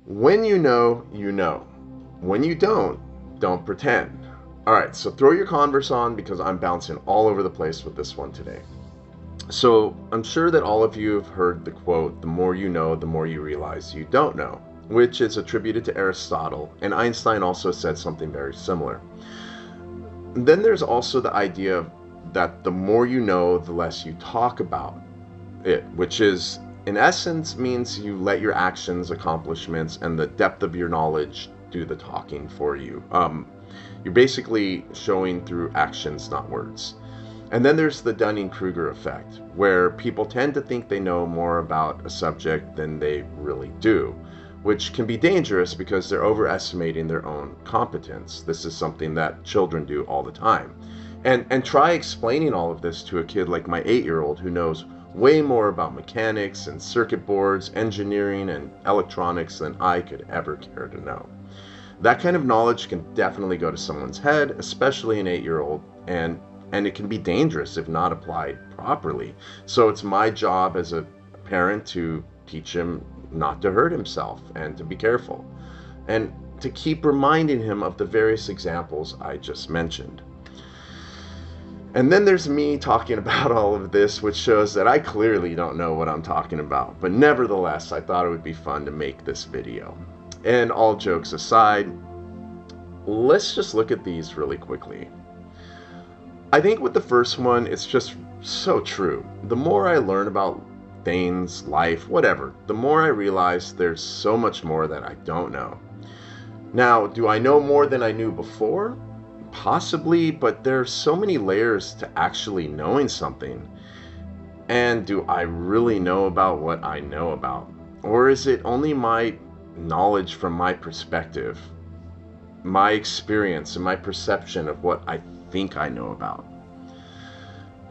When you know, you know. When you don't pretend. All right, so throw your Converse on because I'm bouncing all over the place with this one today. So I'm sure that all of you have heard the quote, the more you know, the more you realize you don't know, which is attributed to Aristotle, and Einstein also said something very similar. Then there's also the idea that the more you know, the less you talk about it, which is in essence means you let your actions, accomplishments, and the depth of your knowledge do the talking for you. You're basically showing through actions, not words. And then there's the Dunning-Kruger effect, where people tend to think they know more about a subject than they really do, which can be dangerous because they're overestimating their own competence. This is something that children do all the time. And try explaining all of this to a kid like my 8-year-old who knows way more about mechanics and circuit boards, engineering, and electronics than I could ever care to know. That kind of knowledge can definitely go to someone's head, especially an 8-year-old, and it can be dangerous if not applied properly. So it's my job as a parent to teach him not to hurt himself and to be careful, and to keep reminding him of the various examples I just mentioned. And then there's me talking about all of this, which shows that I clearly don't know what I'm talking about. But nevertheless, I thought it would be fun to make this video. And all jokes aside, let's just look at these really quickly. I think with the first one, it's just so true. The more I learn about things, life, whatever, the more I realize there's so much more that I don't know. Now, do I know more than I knew before? Possibly, but there's so many layers to actually knowing something. And do I really know about what I know about? Or is it only my knowledge from my perspective, my experience, and my perception of what I think I know about?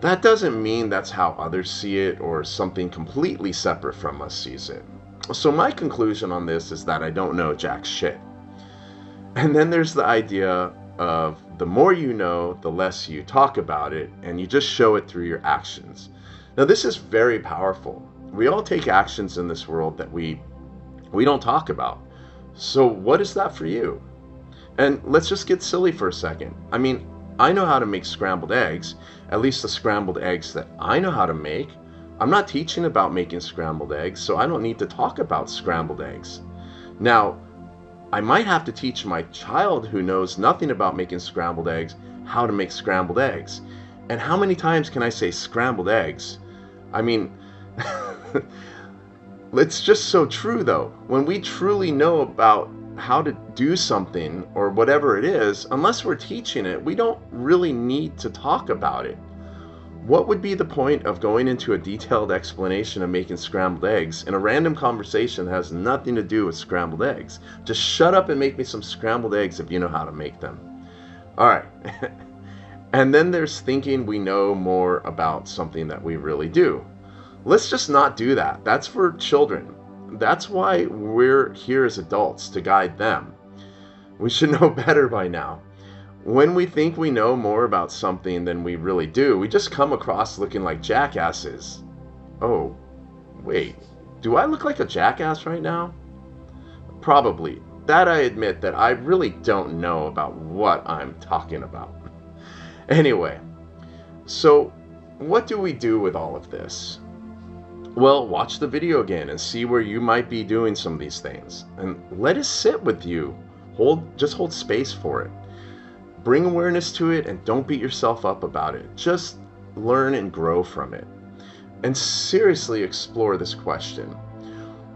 That doesn't mean that's how others see it or something completely separate from us sees it. So my conclusion on this is that I don't know jack shit. And then there's the idea of the more you know, the less you talk about it, and you just show it through your actions. Now this is very powerful. We all take actions in this world that we don't talk about. So what is that for you? And let's just get silly for a second. I mean, I know how to make scrambled eggs, at least the scrambled eggs that I know how to make. I'm not teaching about making scrambled eggs, so I don't need to talk about scrambled eggs. Now, I might have to teach my child who knows nothing about making scrambled eggs how to make scrambled eggs. And how many times can I say scrambled eggs? I mean, it's just so true though. When we truly know about how to do something or whatever it is, unless we're teaching it, we don't really need to talk about it. What would be the point of going into a detailed explanation of making scrambled eggs in a random conversation that has nothing to do with scrambled eggs? Just shut up and make me some scrambled eggs if you know how to make them. All right. And then there's thinking we know more about something that we really do. Let's just not do that. That's for children. That's why we're here as adults, to guide them. We should know better by now. When we think we know more about something than we really do, we just come across looking like jackasses. Oh, wait, do I look like a jackass right now? Probably. That I admit that I really don't know about what I'm talking about. Anyway, so what do we do with all of this? Well, watch the video again and see where you might be doing some of these things. And let it sit with you. Just hold space for it. Bring awareness to it and don't beat yourself up about it. Just learn and grow from it. And seriously explore this question.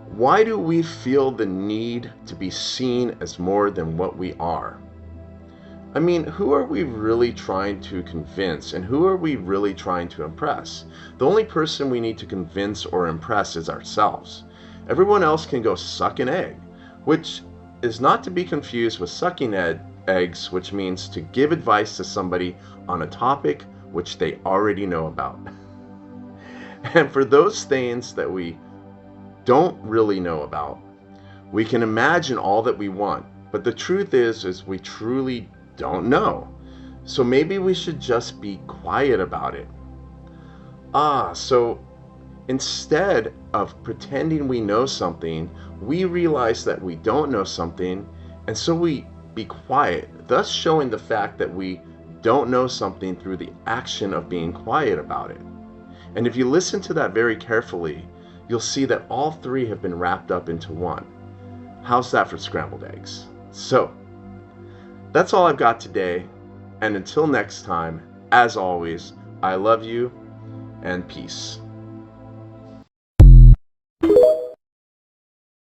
Why do we feel the need to be seen as more than what we are? I mean, who are we really trying to convince, and who are we really trying to impress? The only person we need to convince or impress is ourselves. Everyone else can go suck an egg, which is not to be confused with sucking eggs, which means to give advice to somebody on a topic which they already know about. And for those things that we don't really know about, we can imagine all that we want, but the truth is we truly don't know. So maybe we should just be quiet about it. So Instead of pretending we know something, we realize that we don't know something, and so we be quiet, thus showing the fact that we don't know something through the action of being quiet about it. And if you listen to that very carefully, you'll see that all three have been wrapped up into one. How's that for scrambled eggs? So, that's all I've got today, and until next time, as always, I love you and peace.